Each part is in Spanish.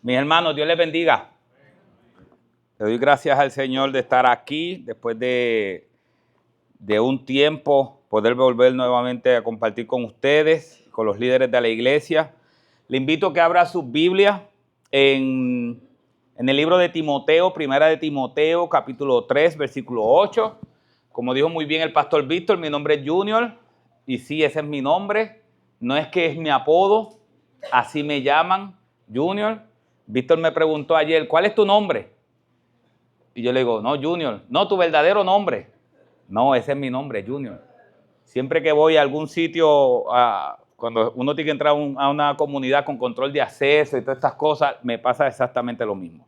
Mis hermanos, Dios les bendiga. Le doy gracias al Señor de estar aquí después de un tiempo, poder volver nuevamente a compartir con ustedes, con los líderes de la iglesia. Le invito a que abra sus Biblias en el libro de Timoteo, primera de Timoteo, capítulo 3, versículo 8. Como dijo muy bien el pastor Víctor, mi nombre es Junior, y sí, ese es mi nombre. No es que es mi apodo, así me llaman, Junior. Víctor me preguntó ayer, ¿cuál es tu nombre? Y yo le digo, no, Junior. No, tu verdadero nombre. No, ese es mi nombre, Junior. Siempre que voy a algún sitio, cuando uno tiene que entrar a una comunidad con control de acceso y todas estas cosas, me pasa exactamente lo mismo.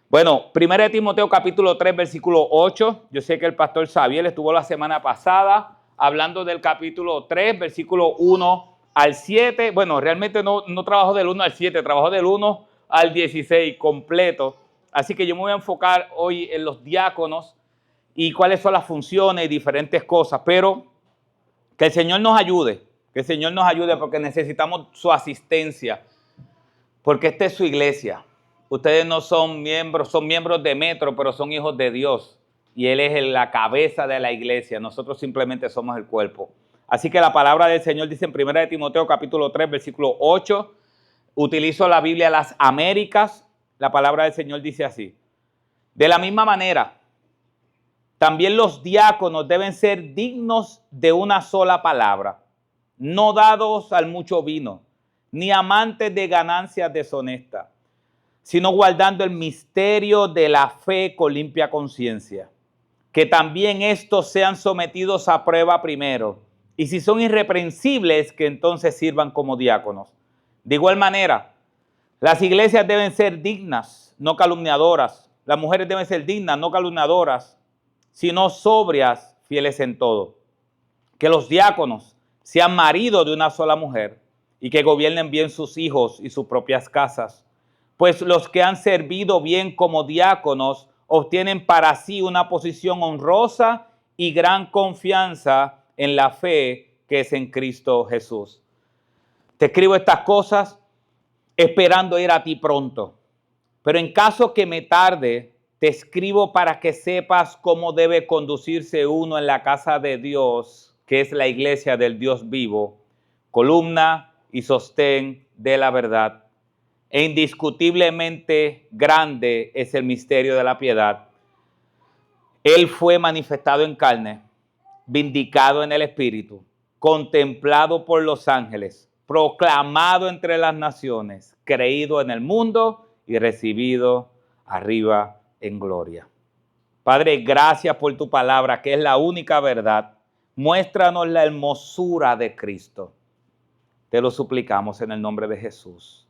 Bueno, 1 Timoteo capítulo 3, versículo 8. Yo sé que el pastor Xavier estuvo la semana pasada hablando del capítulo 3, versículo 1 al 7. Bueno, realmente no trabajó del 1 al 7, trabajó del 1 al 16 completo. Así que yo me voy a enfocar hoy en los diáconos y cuáles son las funciones y diferentes cosas. Pero que el Señor nos ayude, porque necesitamos su asistencia, porque esta es su iglesia. Ustedes no son miembros de Metro, pero son hijos de Dios. Y Él es la cabeza de la iglesia. Nosotros simplemente somos el cuerpo. Así que la palabra del Señor dice en 1 Timoteo capítulo 3, versículo 8. Utilizo la Biblia Las Américas. La palabra del Señor dice así. De la misma manera, también los diáconos deben ser dignos de una sola palabra, no dados al mucho vino, ni amantes de ganancias deshonestas, sino guardando el misterio de la fe con limpia conciencia. Que también estos sean sometidos a prueba primero, y si son irreprensibles, que entonces sirvan como diáconos. De igual manera, las iglesias deben ser dignas, no calumniadoras. Las mujeres deben ser dignas, no calumniadoras, sino sobrias, fieles en todo. Que los diáconos sean maridos de una sola mujer y que gobiernen bien sus hijos y sus propias casas. Pues los que han servido bien como diáconos obtienen para sí una posición honrosa y gran confianza en la fe que es en Cristo Jesús. Te escribo estas cosas esperando ir a ti pronto, pero en caso que me tarde, te escribo para que sepas cómo debe conducirse uno en la casa de Dios, que es la iglesia del Dios vivo, columna y sostén de la verdad. E indiscutiblemente grande es el misterio de la piedad. Él fue manifestado en carne, vindicado en el Espíritu, contemplado por los ángeles, proclamado entre las naciones, creído en el mundo y recibido arriba en gloria. Padre, gracias por tu palabra, que es la única verdad. Muéstranos la hermosura de Cristo. Te lo suplicamos en el nombre de Jesús.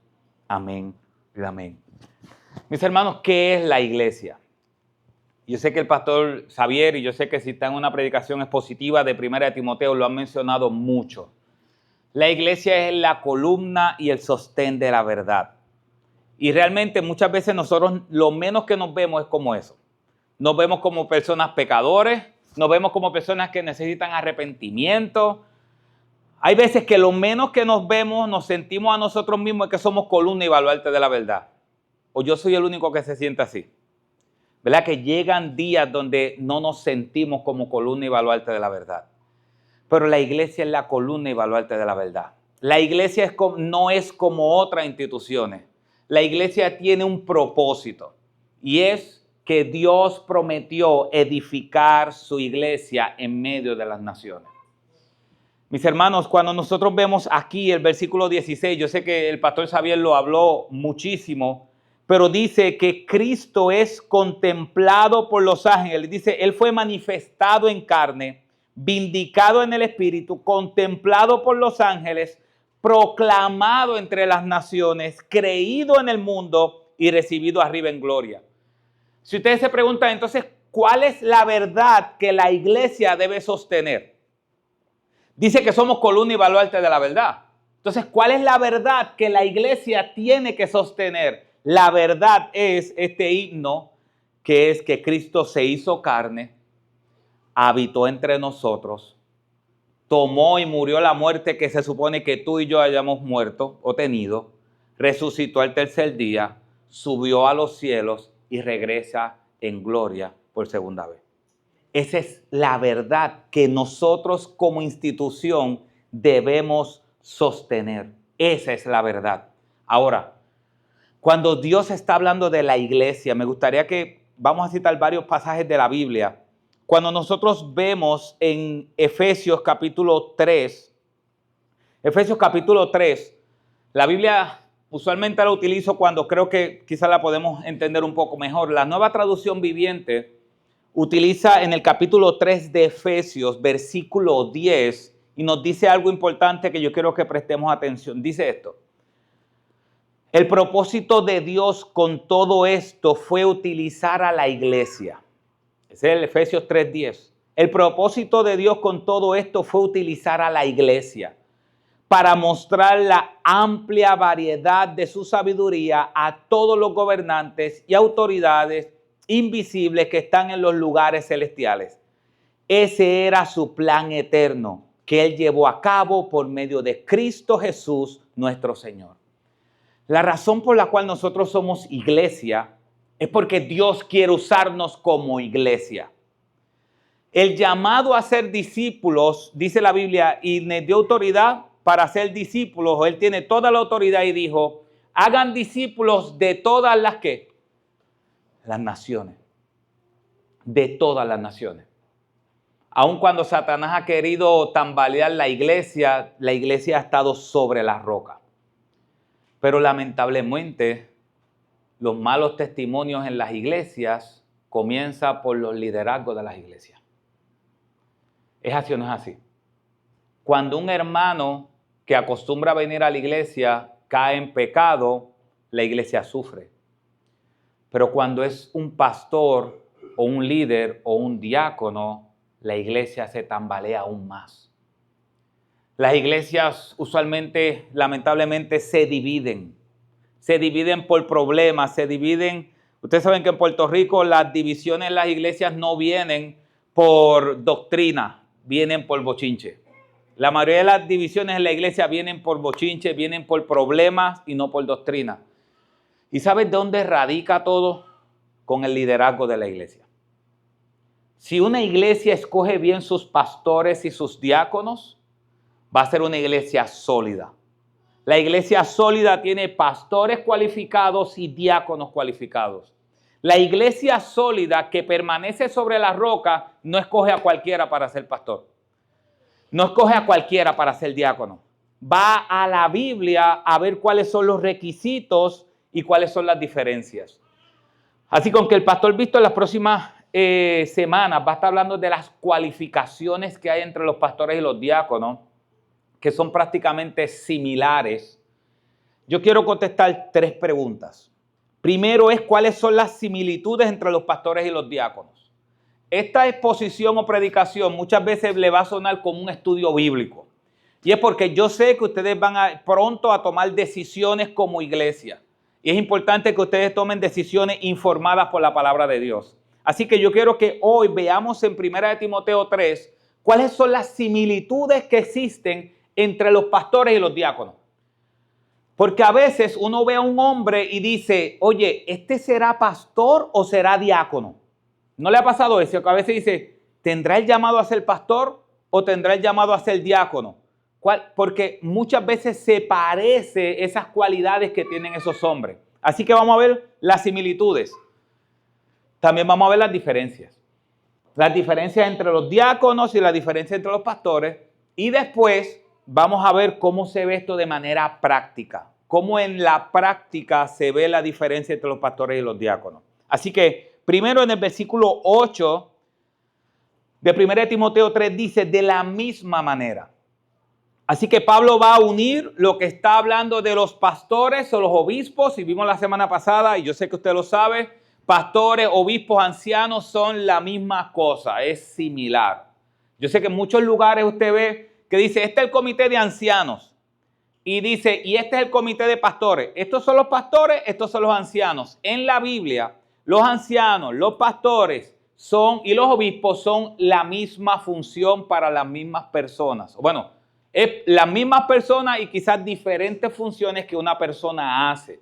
Amén y amén. Mis hermanos, ¿qué es la iglesia? Yo sé que el pastor Xavier, y yo sé que si está en una predicación expositiva de 1 Timoteo, lo han mencionado mucho. La iglesia es la columna y el sostén de la verdad. Y realmente muchas veces nosotros lo menos que nos vemos es como eso. Nos vemos como personas pecadores, nos vemos como personas que necesitan arrepentimiento. Hay veces que lo menos que nos vemos, nos sentimos a nosotros mismos es que somos columna y baluarte de la verdad. O yo soy el único que se siente así. ¿Verdad? Que llegan días donde no nos sentimos como columna y baluarte de la verdad. Pero la iglesia es la columna y baluarte de la verdad. La iglesia no es como otras instituciones. La iglesia tiene un propósito y es que Dios prometió edificar su iglesia en medio de las naciones. Mis hermanos, cuando nosotros vemos aquí el versículo 16, yo sé que el pastor Xavier lo habló muchísimo, pero dice que Cristo es contemplado por los ángeles. Dice, Él fue manifestado en carne, vindicado en el Espíritu, contemplado por los ángeles, proclamado entre las naciones, creído en el mundo y recibido arriba en gloria. Si ustedes se preguntan entonces, ¿cuál es la verdad que la iglesia debe sostener? Dice que somos columna y baluarte de la verdad. Entonces, ¿cuál es la verdad que la iglesia tiene que sostener? La verdad es este himno, que es que Cristo se hizo carne, habitó entre nosotros, tomó y murió la muerte que se supone que tú y yo hayamos muerto o tenido, resucitó al tercer día, subió a los cielos y regresa en gloria por segunda vez. Esa es la verdad que nosotros como institución debemos sostener. Esa es la verdad. Ahora, cuando Dios está hablando de la iglesia, me gustaría que vamos a citar varios pasajes de la Biblia. Cuando nosotros vemos en Efesios capítulo 3, la Biblia usualmente la utilizo cuando creo que quizás la podemos entender un poco mejor. La Nueva Traducción Viviente utiliza en el capítulo 3 de Efesios, versículo 10, y nos dice algo importante que yo quiero que prestemos atención. Dice esto: el propósito de Dios con todo esto fue utilizar a la iglesia. Ese es el Efesios 3:10. El propósito de Dios con todo esto fue utilizar a la iglesia para mostrar la amplia variedad de su sabiduría a todos los gobernantes y autoridades invisibles que están en los lugares celestiales. Ese era su plan eterno que Él llevó a cabo por medio de Cristo Jesús, nuestro Señor. La razón por la cual nosotros somos iglesia es porque Dios quiere usarnos como iglesia. El llamado a ser discípulos, dice la Biblia, y me dio autoridad para ser discípulos. Él tiene toda la autoridad y dijo: hagan discípulos de todas las ¿qué? Las naciones. De todas las naciones. Aun cuando Satanás ha querido tambalear la iglesia ha estado sobre la roca. Pero lamentablemente, los malos testimonios en las iglesias comienzan por los liderazgos de las iglesias. ¿Es así o no es así? Cuando un hermano que acostumbra a venir a la iglesia cae en pecado, la iglesia sufre. Pero cuando es un pastor o un líder o un diácono, la iglesia se tambalea aún más. Las iglesias usualmente, lamentablemente, se dividen por problemas, se dividen. Ustedes saben que en Puerto Rico las divisiones en las iglesias no vienen por doctrina, vienen por bochinche. La mayoría de las divisiones en la iglesia vienen por bochinche, vienen por problemas y no por doctrina. ¿Y sabes dónde radica todo? Con el liderazgo de la iglesia. Si una iglesia escoge bien sus pastores y sus diáconos, va a ser una iglesia sólida. La iglesia sólida tiene pastores cualificados y diáconos cualificados. La iglesia sólida que permanece sobre la roca no escoge a cualquiera para ser pastor. No escoge a cualquiera para ser diácono. Va a la Biblia a ver cuáles son los requisitos y cuáles son las diferencias. Así que aunque el pastor Visto en las próximas semanas va a estar hablando de las cualificaciones que hay entre los pastores y los diáconos, que son prácticamente similares, yo quiero contestar 3 preguntas. Primero es cuáles son las similitudes entre los pastores y los diáconos. Esta exposición o predicación muchas veces le va a sonar como un estudio bíblico. Y es porque yo sé que ustedes van pronto a tomar decisiones como iglesia. Y es importante que ustedes tomen decisiones informadas por la palabra de Dios. Así que yo quiero que hoy veamos en 1 Timoteo 3 cuáles son las similitudes que existen entre los pastores y los diáconos. Porque a veces uno ve a un hombre y dice: oye, ¿este será pastor o será diácono? ¿No le ha pasado eso? Que a veces dice: ¿tendrá el llamado a ser pastor o tendrá el llamado a ser diácono? Porque muchas veces se parece esas cualidades que tienen esos hombres. Así que vamos a ver las similitudes. También vamos a ver las diferencias. Las diferencias entre los diáconos y las diferencias entre los pastores. Y después vamos a ver cómo se ve esto de manera práctica. Cómo en la práctica se ve la diferencia entre los pastores y los diáconos. Así que primero en el versículo 8 de 1 Timoteo 3 dice: de la misma manera. Así que Pablo va a unir lo que está hablando de los pastores o los obispos, y vimos la semana pasada, y yo sé que usted lo sabe, pastores, obispos, ancianos son la misma cosa, es similar. Yo sé que en muchos lugares usted ve que dice: este es el comité de ancianos, y dice: y este es el comité de pastores. Estos son los pastores, estos son los ancianos. En la Biblia, los ancianos, los pastores y los obispos son la misma función para las mismas personas. Bueno, es las mismas personas y quizás diferentes funciones que una persona hace.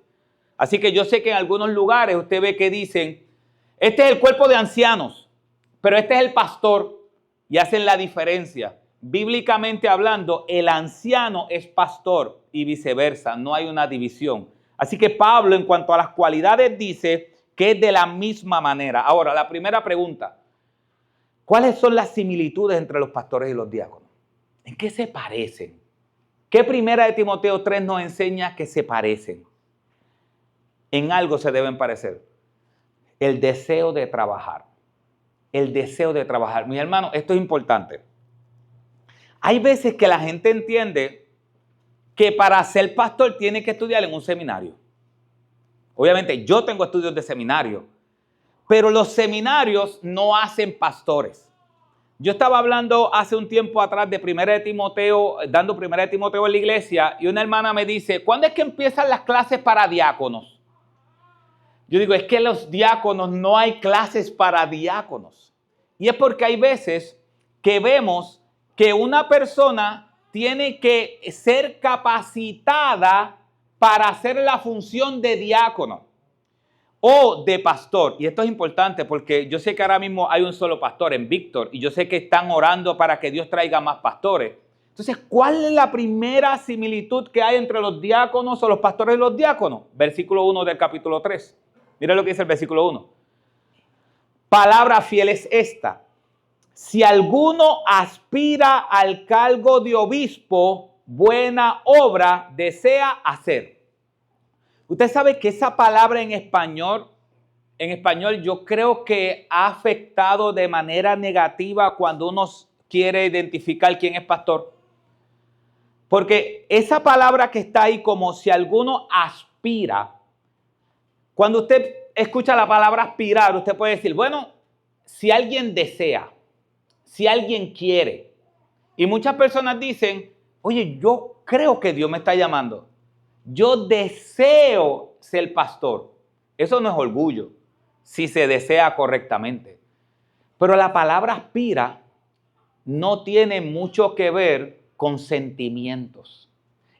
Así que yo sé que en algunos lugares usted ve que dicen, este es el cuerpo de ancianos, pero este es el pastor, y hacen la diferencia. Bíblicamente hablando, el anciano es pastor y viceversa, no hay una división. Así que Pablo, en cuanto a las cualidades, dice que es de la misma manera. Ahora, la primera pregunta, ¿cuáles son las similitudes entre los pastores y los diáconos? ¿En qué se parecen? ¿Qué primera de Timoteo 3 nos enseña que se parecen? En algo se deben parecer. El deseo de trabajar. El deseo de trabajar. Mis hermanos, esto es importante. Hay veces que la gente entiende que para ser pastor tiene que estudiar en un seminario. Obviamente yo tengo estudios de seminario, pero los seminarios no hacen pastores. Yo estaba hablando hace un tiempo atrás de Primera de Timoteo, dando Primera de Timoteo en la iglesia, y una hermana me dice, ¿cuándo es que empiezan las clases para diáconos? Yo digo, es que los diáconos no hay clases para diáconos. Y es porque hay veces que vemos que una persona tiene que ser capacitada para hacer la función de diácono o de pastor. Y esto es importante porque yo sé que ahora mismo hay un solo pastor en Víctor y yo sé que están orando para que Dios traiga más pastores. Entonces, ¿cuál es la primera similitud que hay entre los diáconos o los pastores y los diáconos? Versículo 1 del capítulo 3. Mira lo que dice el versículo 1. Palabra fiel es esta. Si alguno aspira al cargo de obispo, buena obra desea hacer. Usted sabe que esa palabra en español yo creo que ha afectado de manera negativa cuando uno quiere identificar quién es pastor. Porque esa palabra que está ahí como si alguno aspira, cuando usted escucha la palabra aspirar, usted puede decir, bueno, si alguien desea, si alguien quiere. Y muchas personas dicen, oye, yo creo que Dios me está llamando. Yo deseo ser pastor. Eso no es orgullo, si se desea correctamente. Pero la palabra aspira no tiene mucho que ver con sentimientos.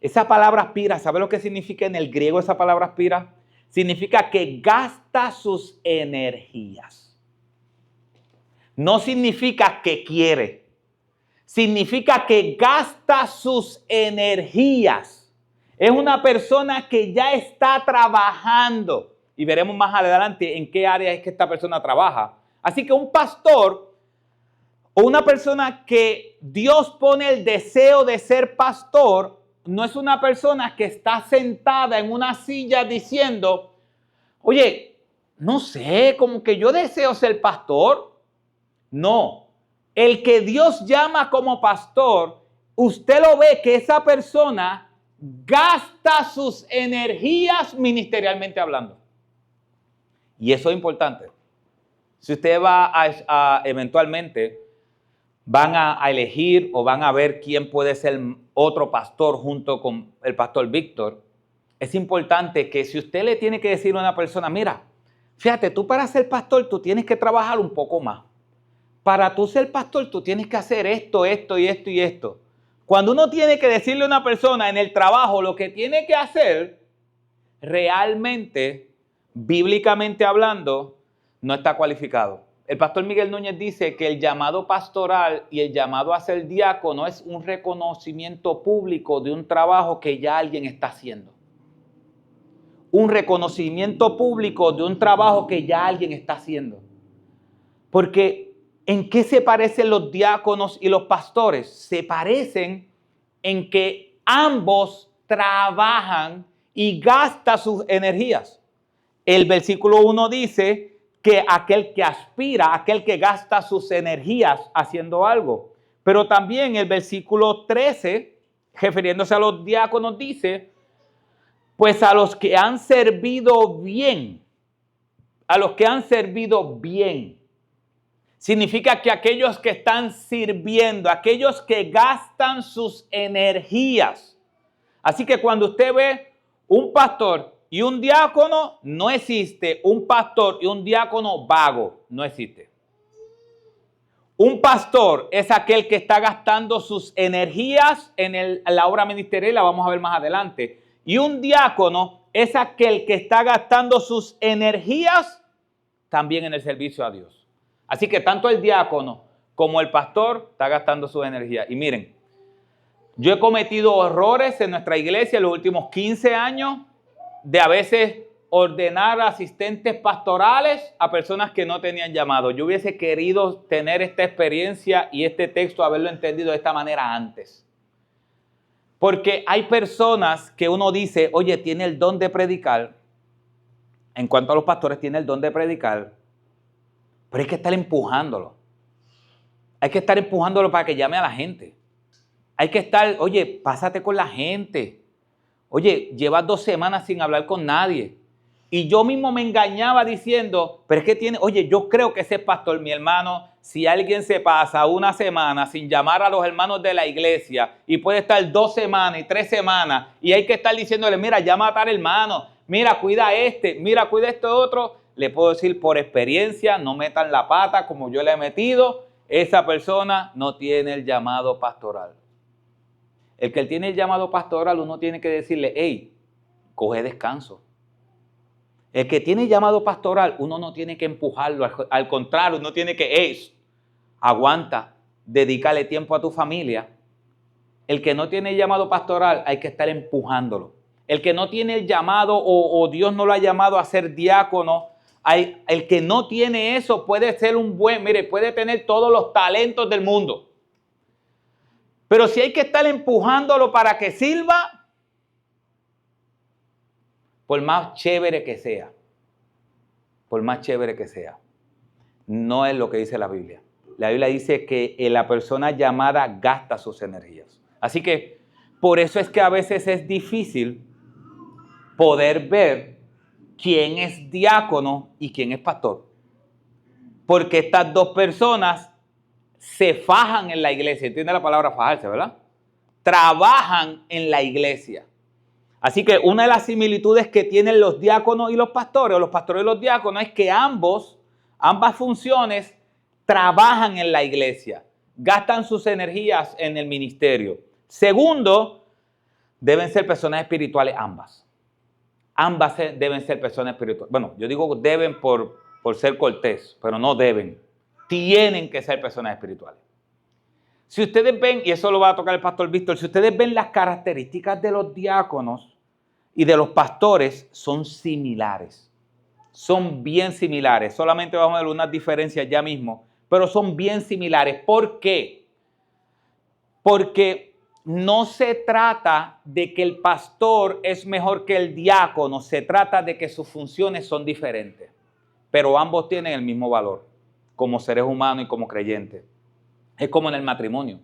Esa palabra aspira, ¿sabe lo que significa en el griego esa palabra aspira? Significa que gasta sus energías. No significa que quiere. Significa que gasta sus energías. Es una persona que ya está trabajando. Y veremos más adelante en qué área es que esta persona trabaja. Así que un pastor o una persona que Dios pone el deseo de ser pastor, no es una persona que está sentada en una silla diciendo, oye, no sé, como que yo deseo ser pastor. No, el que Dios llama como pastor, usted lo ve que esa persona gasta sus energías ministerialmente hablando. Y eso es importante. Si usted va a eventualmente van a elegir o van a ver quién puede ser otro pastor junto con el pastor Víctor, es importante que si usted le tiene que decir a una persona, mira, fíjate, tú para ser pastor tú tienes que trabajar un poco más. Para tú ser pastor tú tienes que hacer esto, esto y esto y esto. Cuando uno tiene que decirle a una persona en el trabajo lo que tiene que hacer, realmente, bíblicamente hablando, no está cualificado. El pastor Miguel Núñez dice que el llamado pastoral y el llamado a ser diácono es un reconocimiento público de un trabajo que ya alguien está haciendo. Un reconocimiento público de un trabajo que ya alguien está haciendo. Porque ¿en qué se parecen los diáconos y los pastores? Se parecen en que ambos trabajan y gastan sus energías. El versículo 1 dice que aquel que aspira, aquel que gasta sus energías haciendo algo. Pero también el versículo 13, refiriéndose a los diáconos, dice, pues a los que han servido bien, a los que han servido bien. Significa que aquellos que están sirviendo, aquellos que gastan sus energías. Así que cuando usted ve un pastor y un diácono, no existe un pastor y un diácono vago, no existe. Un pastor es aquel que está gastando sus energías en la obra ministerial, la vamos a ver más adelante. Y un diácono es aquel que está gastando sus energías también en el servicio a Dios. Así que tanto el diácono como el pastor está gastando sus energías. Y miren, yo he cometido errores en nuestra iglesia en los últimos 15 años de a veces ordenar asistentes pastorales a personas que no tenían llamado. Yo hubiese querido tener esta experiencia y este texto, haberlo entendido de esta manera antes. Porque hay personas que uno dice, oye, tiene el don de predicar. En cuanto a los pastores, tiene el don de predicar. Pero hay que estar empujándolo. Hay que estar empujándolo para que llame a la gente. Hay que estar, oye, pásate con la gente. Oye, llevas 2 semanas sin hablar con nadie. Y yo mismo me engañaba diciendo, pero es que tiene, oye, yo creo que ese pastor, mi hermano, si alguien se pasa 1 semana sin llamar a los hermanos de la iglesia y puede estar 2 semanas y 3 semanas y hay que estar diciéndole, mira, llama a tal hermano, mira, cuida a este, mira, cuida a este otro, le puedo decir por experiencia, no metan la pata como yo le he metido, esa persona no tiene el llamado pastoral. El que tiene el llamado pastoral, uno tiene que decirle, hey, coge descanso. El que tiene llamado pastoral, uno no tiene que empujarlo, al contrario, uno tiene que, hey, aguanta, dedícale tiempo a tu familia. El que no tiene llamado pastoral, hay que estar empujándolo. El que no tiene el llamado o Dios no lo ha llamado a ser diácono, el que no tiene eso puede ser un buen, mire, puede tener todos los talentos del mundo. Pero si hay que estar empujándolo para que sirva, por más chévere que sea, no es lo que dice la Biblia. La Biblia dice que la persona llamada gasta sus energías. Así que por eso es que a veces es difícil poder ver quién es diácono y quién es pastor. Porque estas 2 personas se fajan en la iglesia. ¿Entiende la palabra fajarse, verdad? Trabajan en la iglesia. Así que una de las similitudes que tienen los diáconos y los pastores, o los pastores y los diáconos, es que ambas funciones trabajan en la iglesia, gastan sus energías en el ministerio. Segundo, deben ser personas espirituales ambas. Ambas deben ser personas espirituales. Bueno, yo digo deben por ser cortés, pero no deben. Tienen que ser personas espirituales. Si ustedes ven, y eso lo va a tocar el pastor Víctor, si ustedes ven las características de los diáconos y de los pastores, son similares. Son bien similares. Solamente vamos a ver unas diferencias ya mismo, pero son bien similares. ¿Por qué? Porque no se trata de que el pastor es mejor que el diácono, se trata de que sus funciones son diferentes, pero ambos tienen el mismo valor como seres humanos y como creyentes. Es como en el matrimonio.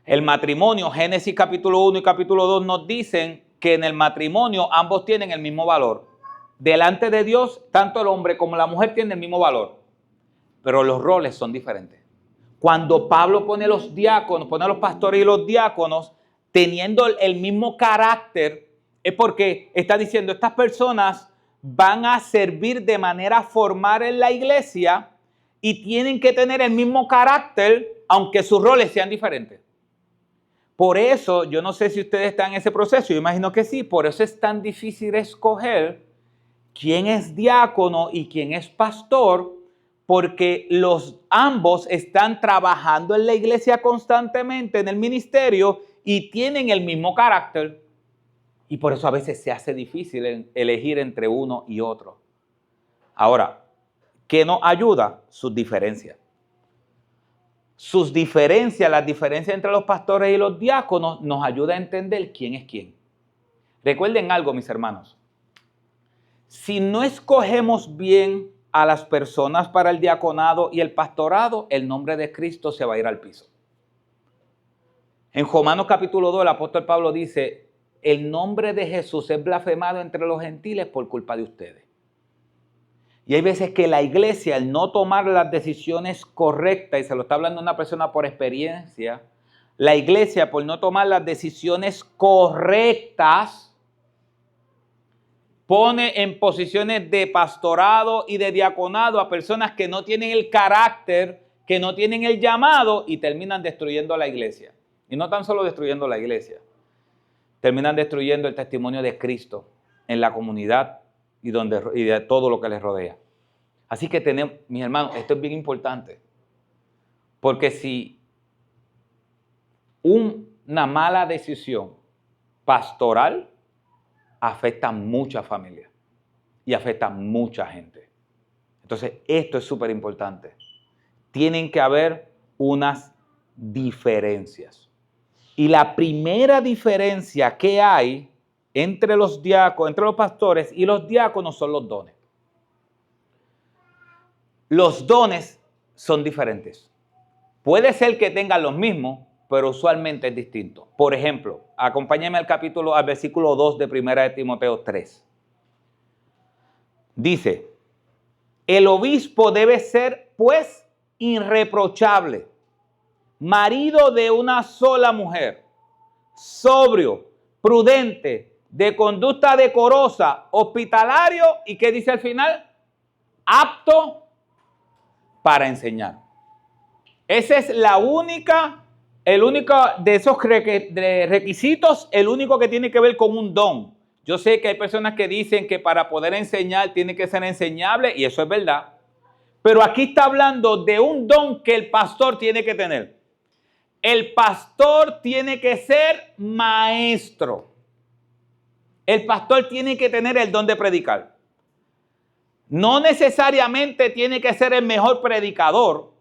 El matrimonio, Génesis capítulo 1 y capítulo 2 nos dicen que en el matrimonio ambos tienen el mismo valor. Delante de Dios, tanto el hombre como la mujer tienen el mismo valor, pero los roles son diferentes. Cuando Pablo pone a los diáconos, pone a los pastores y los diáconos teniendo el mismo carácter, es porque está diciendo, estas personas van a servir de manera formal en la iglesia y tienen que tener el mismo carácter, aunque sus roles sean diferentes. Por eso, yo no sé si ustedes están en ese proceso, yo imagino que sí, por eso es tan difícil escoger quién es diácono y quién es pastor, porque ambos están trabajando en la iglesia constantemente, en el ministerio, y tienen el mismo carácter. Y por eso a veces se hace difícil elegir entre uno y otro. Ahora, ¿qué nos ayuda? Sus diferencias. Las diferencias entre los pastores y los diáconos nos ayuda a entender quién es quién. Recuerden algo, mis hermanos. Si no escogemos bien a las personas para el diaconado y el pastorado, el nombre de Cristo se va a ir al piso. En Romanos capítulo 2, el apóstol Pablo dice, el nombre de Jesús es blasfemado entre los gentiles por culpa de ustedes. Y hay veces que la iglesia, al no tomar las decisiones correctas, y se lo está hablando una persona por experiencia, la iglesia por no tomar las decisiones correctas, pone en posiciones de pastorado y de diaconado a personas que no tienen el carácter, que no tienen el llamado y terminan destruyendo la iglesia. Y no tan solo destruyendo la iglesia, terminan destruyendo el testimonio de Cristo en la comunidad y de todo lo que les rodea. Así que tenemos, mis hermanos, esto es bien importante. Porque si una mala decisión pastoral afecta a muchas familias y afecta a mucha gente. Entonces, esto es súper importante. Tienen que haber unas diferencias. Y la primera diferencia que hay entre los diáconos, entre los pastores y los diáconos son los dones. Los dones son diferentes. Puede ser que tengan los mismos, pero usualmente es distinto. Por ejemplo, acompáñenme al versículo 2 de 1 de Timoteo 3. Dice, el obispo debe ser, pues, irreprochable, marido de una sola mujer, sobrio, prudente, de conducta decorosa, hospitalario y ¿qué dice al final? Apto para enseñar. Ese es el único de esos requisitos, el único que tiene que ver con un don. Yo sé que hay personas que dicen que para poder enseñar tiene que ser enseñable y eso es verdad. Pero aquí está hablando de un don que el pastor tiene que tener. El pastor tiene que ser maestro. El pastor tiene que tener el don de predicar. No necesariamente tiene que ser el mejor predicador,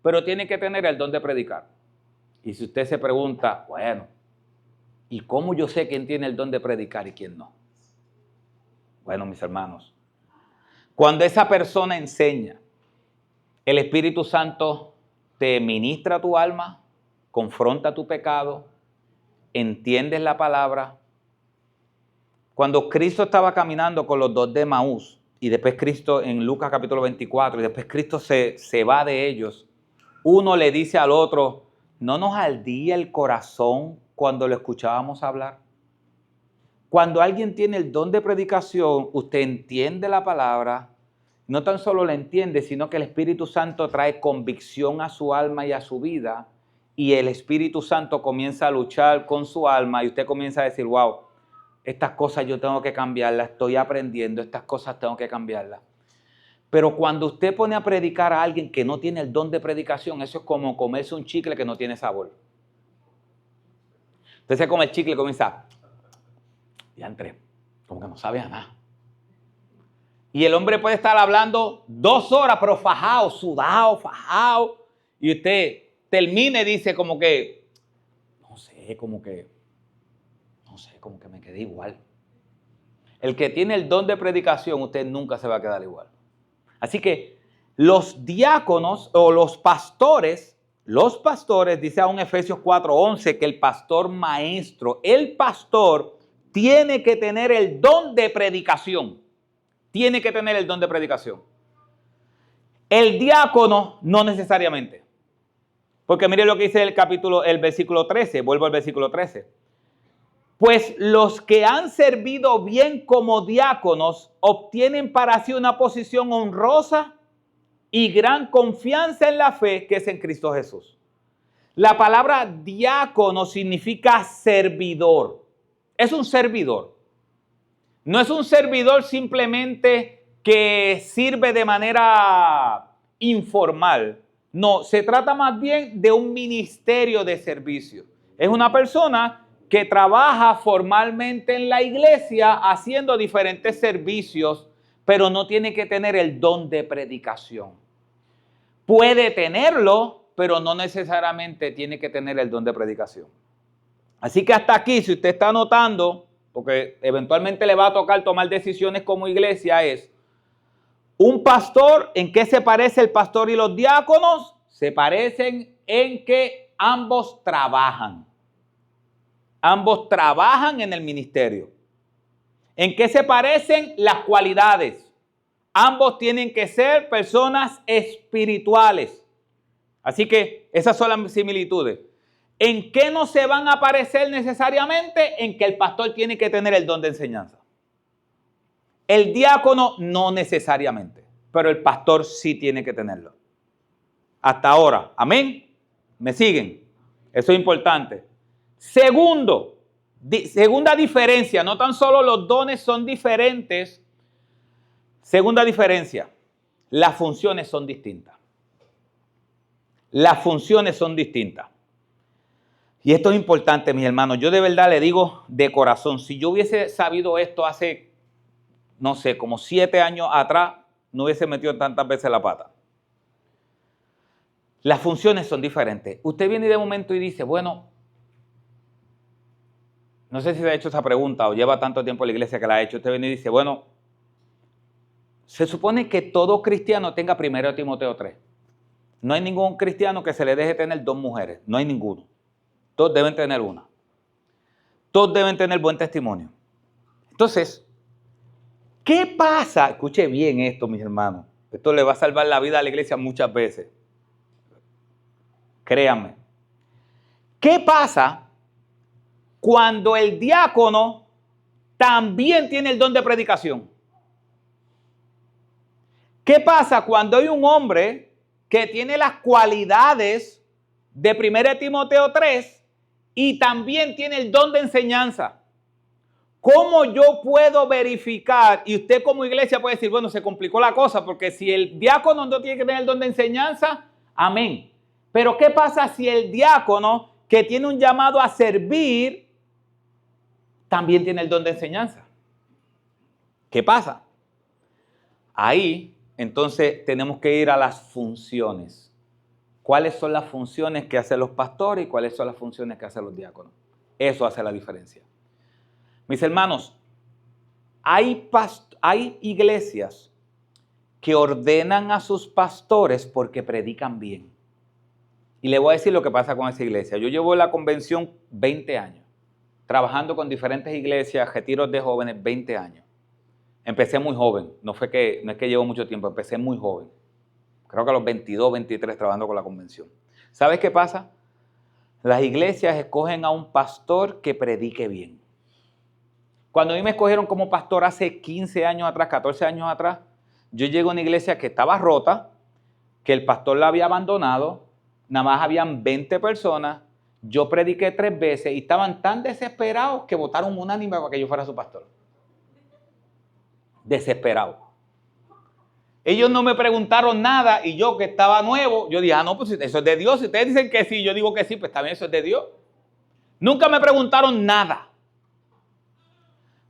pero tiene que tener el don de predicar. Y si usted se pregunta, bueno, ¿y cómo yo sé quién tiene el don de predicar y quién no? Bueno, mis hermanos, cuando esa persona enseña, el Espíritu Santo te ministra tu alma, confronta tu pecado, entiendes la palabra. Cuando Cristo estaba caminando con los dos de Emaús, y después Cristo en Lucas capítulo 24, y después Cristo se va de ellos, uno le dice al otro, ¿no nos ardía el corazón cuando lo escuchábamos hablar? Cuando alguien tiene el don de predicación, usted entiende la palabra, no tan solo la entiende, sino que el Espíritu Santo trae convicción a su alma y a su vida, y el Espíritu Santo comienza a luchar con su alma, y usted comienza a decir, wow, estas cosas yo tengo que cambiarlas, estoy aprendiendo, estas cosas tengo que cambiarlas. Pero cuando usted pone a predicar a alguien que no tiene el don de predicación, eso es como comerse un chicle que no tiene sabor. Usted se come el chicle y comienza, diantre, como que no sabe a nada. Y el hombre puede estar hablando 2 horas, pero fajado, sudado, fajado. Y usted termina y dice como que, no sé, como que me quedé igual. El que tiene el don de predicación, usted nunca se va a quedar igual. Así que los diáconos o los pastores, dice aún Efesios 4:11, que el pastor maestro, el pastor tiene que tener el don de predicación. Tiene que tener el don de predicación. El diácono no necesariamente. Porque mire lo que dice el versículo 13. Vuelvo al versículo 13. Pues los que han servido bien como diáconos obtienen para sí una posición honrosa y gran confianza en la fe que es en Cristo Jesús. La palabra diácono significa servidor. Es un servidor. No es un servidor simplemente que sirve de manera informal. No, se trata más bien de un ministerio de servicio. Es una persona que trabaja formalmente en la iglesia haciendo diferentes servicios, pero no tiene que tener el don de predicación. Puede tenerlo, pero no necesariamente tiene que tener el don de predicación. Así que hasta aquí, si usted está notando, porque eventualmente le va a tocar tomar decisiones como iglesia, es un pastor. ¿En qué se parece el pastor y los diáconos? Se parecen en que ambos trabajan. Ambos trabajan en el ministerio. ¿En qué se parecen? Las cualidades. Ambos tienen que ser personas espirituales. Así que esas son las similitudes. ¿En qué no se van a parecer necesariamente? En que el pastor tiene que tener el don de enseñanza. El diácono no necesariamente, pero el pastor sí tiene que tenerlo. Hasta ahora, amén. ¿Me siguen? Eso es importante. Segundo, Segunda diferencia, no tan solo los dones son diferentes. Segunda diferencia, las funciones son distintas. Las funciones son distintas. Y esto es importante, mis hermanos. Yo de verdad le digo de corazón, si yo hubiese sabido esto hace, no sé, como 7 años atrás, no hubiese metido tantas veces la pata. Las funciones son diferentes. Usted viene de momento y dice, bueno, no sé si se ha hecho esa pregunta o lleva tanto tiempo en la iglesia que la ha hecho. Usted viene y dice, bueno, se supone que todo cristiano tenga 1 Timoteo 3. No hay ningún cristiano que se le deje tener 2 mujeres. No hay ninguno. Todos deben tener una. Todos deben tener buen testimonio. Entonces, ¿qué pasa? Escuche bien esto, mis hermanos. Esto le va a salvar la vida a la iglesia muchas veces. Créanme. ¿Qué pasa cuando el diácono también tiene el don de predicación? ¿Qué pasa cuando hay un hombre que tiene las cualidades de 1 Timoteo 3 y también tiene el don de enseñanza? ¿Cómo yo puedo verificar? Y usted como iglesia puede decir, bueno, se complicó la cosa, porque si el diácono no tiene que tener el don de enseñanza, amén. Pero ¿qué pasa si el diácono que tiene un llamado a servir también tiene el don de enseñanza? ¿Qué pasa? Ahí, entonces, tenemos que ir a las funciones. ¿Cuáles son las funciones que hacen los pastores y cuáles son las funciones que hacen los diáconos? Eso hace la diferencia. Mis hermanos, hay iglesias que ordenan a sus pastores porque predican bien. Y le voy a decir lo que pasa con esa iglesia. Yo llevo en la convención 20 años, trabajando con diferentes iglesias, retiros de jóvenes, 20 años. Empecé muy joven, no es que llevo mucho tiempo, empecé muy joven. Creo que a los 22, 23 trabajando con la convención. ¿Sabes qué pasa? Las iglesias escogen a un pastor que predique bien. Cuando a mí me escogieron como pastor hace 15 años atrás, 14 años atrás, yo llegué a una iglesia que estaba rota, que el pastor la había abandonado, nada más habían 20 personas, yo prediqué 3 veces y estaban tan desesperados que votaron unánime para que yo fuera su pastor. Desesperados. Ellos no me preguntaron nada y yo que estaba nuevo, yo dije, no, pues eso es de Dios. Si ustedes dicen que sí, yo digo que sí, pues también eso es de Dios. Nunca me preguntaron nada.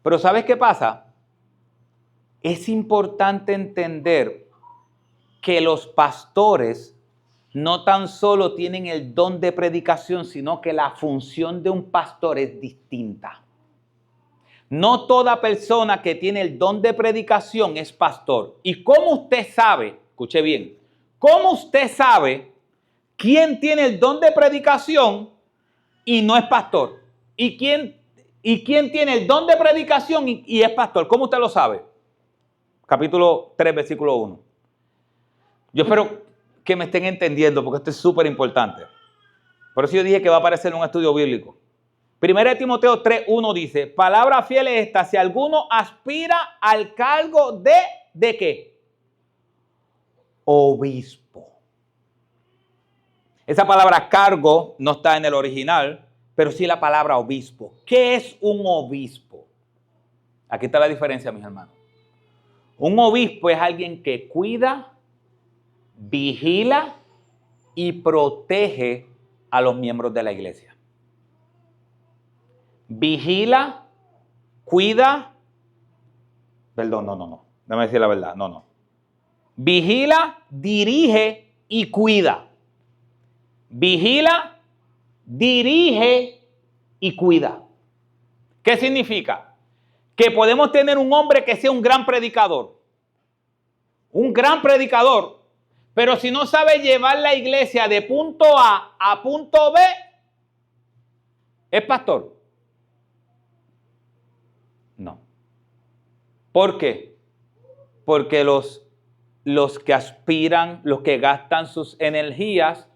Pero ¿sabes qué pasa? Es importante entender que los pastores no tan solo tienen el don de predicación, sino que la función de un pastor es distinta. No toda persona que tiene el don de predicación es pastor. ¿Y cómo usted sabe? Escuche bien. ¿Cómo usted sabe quién tiene el don de predicación y no es pastor? ¿Y quién tiene el don de predicación y es pastor? ¿Cómo usted lo sabe? Capítulo 3, versículo 1. Yo espero que me estén entendiendo porque esto es súper importante. Por eso yo dije que va a aparecer en un estudio bíblico. 1 Timoteo 3:1 dice, palabra fiel es esta, si alguno aspira al cargo ¿de qué? Obispo. Esa palabra cargo no está en el original, pero sí la palabra obispo. ¿Qué es un obispo? Aquí está la diferencia, mis hermanos. Un obispo es alguien que cuida, vigila y protege a los miembros de la iglesia. Vigila, cuida, perdón, no, déjame decir la verdad, no. Vigila, dirige y cuida. Vigila, dirige y cuida. ¿Qué significa? Que podemos tener un hombre que sea un gran predicador, pero si no sabe llevar la iglesia de punto A punto B, ¿es pastor? No. ¿Por qué? Porque los que aspiran, los que gastan sus energías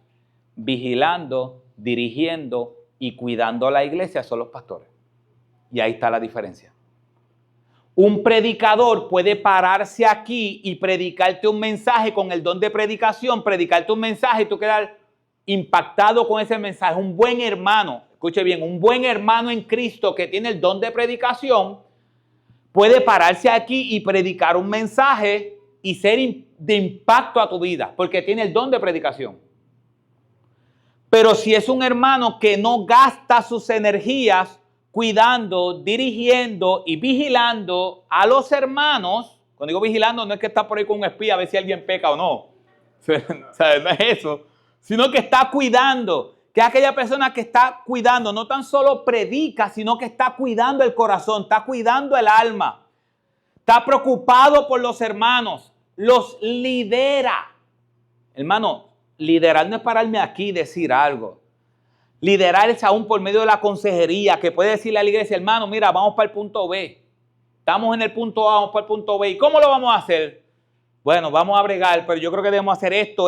vigilando, dirigiendo y cuidando a la iglesia son los pastores. Y ahí está la diferencia. Un predicador puede pararse aquí y predicarte un mensaje con el don de predicación, predicarte un mensaje y tú quedar impactado con ese mensaje. Un buen hermano. escuche bien, un buen hermano en Cristo que tiene el don de predicación puede pararse aquí y predicar un mensaje y ser de impacto a tu vida, porque tiene el don de predicación. Pero si es un hermano que no gasta sus energías cuidando, dirigiendo y vigilando a los hermanos, cuando digo vigilando no es que está por ahí con un espía a ver si alguien peca o no, no es eso, sino que está cuidando, que es aquella persona que está cuidando, no tan solo predica, sino que está cuidando el corazón, está cuidando el alma, está preocupado por los hermanos, los lidera. Hermano, liderar no es pararme aquí y decir algo. Liderar es aún por medio de la consejería, que puede decirle a la iglesia, hermano, mira, vamos para el punto B. Estamos en el punto A, vamos para el punto B. ¿Y cómo lo vamos a hacer? Bueno, vamos a bregar, pero yo creo que debemos hacer esto.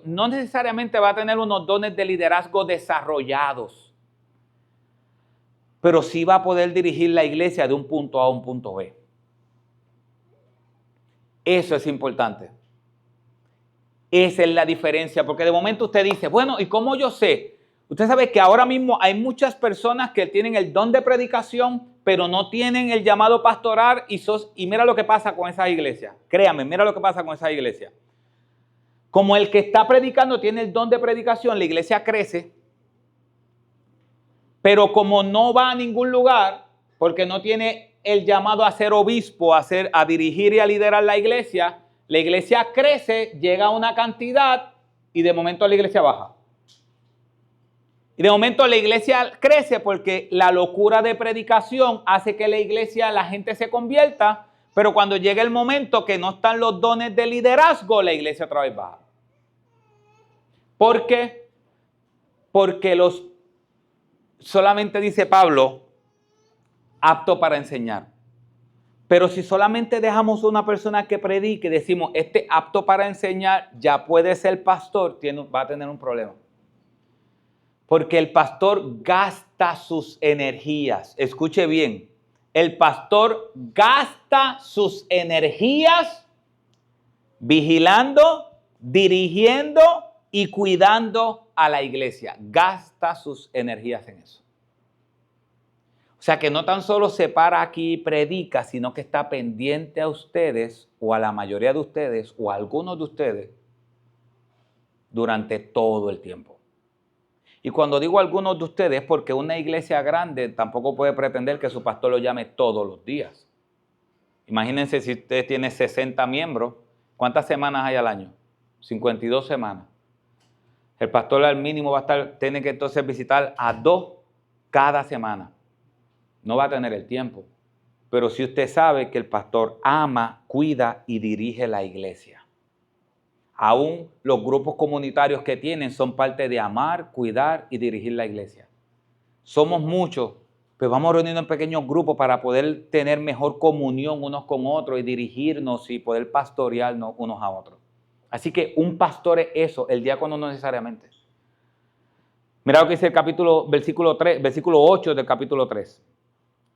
No necesariamente va a tener unos dones de liderazgo desarrollados, pero sí va a poder dirigir la iglesia de un punto A a un punto B. Eso es importante. Esa es la diferencia, porque de momento usted dice, bueno, ¿y cómo yo sé? Usted sabe que ahora mismo hay muchas personas que tienen el don de predicación, pero no tienen el llamado pastoral y mira lo que pasa con esas iglesias. Créame, mira lo que pasa con esas iglesias. Como el que está predicando tiene el don de predicación, la iglesia crece, pero como no va a ningún lugar, porque no tiene el llamado a ser obispo, a dirigir y a liderar la iglesia crece, llega a una cantidad y de momento la iglesia baja. Y de momento la iglesia crece porque la locura de predicación hace que la gente se convierta, pero cuando llega el momento que no están los dones de liderazgo, la iglesia otra vez baja. ¿Por qué? Porque solamente dice Pablo, apto para enseñar. Pero si solamente dejamos una persona que predique, decimos, apto para enseñar, ya puede ser pastor, va a tener un problema. Porque el pastor gasta sus energías. Escuche bien, el pastor gasta sus energías vigilando, dirigiendo y cuidando a la iglesia. Gasta sus energías en eso. O sea que no tan solo se para aquí y predica, sino que está pendiente a ustedes o a la mayoría de ustedes o a algunos de ustedes durante todo el tiempo. Y cuando digo algunos de ustedes, porque una iglesia grande tampoco puede pretender que su pastor lo llame todos los días. Imagínense si usted tiene 60 miembros, ¿cuántas semanas hay al año? 52 semanas. El pastor al mínimo tiene que entonces visitar a 2 cada semana. No va a tener el tiempo. Pero si usted sabe que el pastor ama, cuida y dirige la iglesia. Aún los grupos comunitarios que tienen son parte de amar, cuidar y dirigir la iglesia. Somos muchos, pero vamos reuniendo en pequeños grupos para poder tener mejor comunión unos con otros y dirigirnos y poder pastorearnos unos a otros. Así que un pastor es eso, el diácono no necesariamente. Mira lo que dice el versículo 8 del capítulo 3.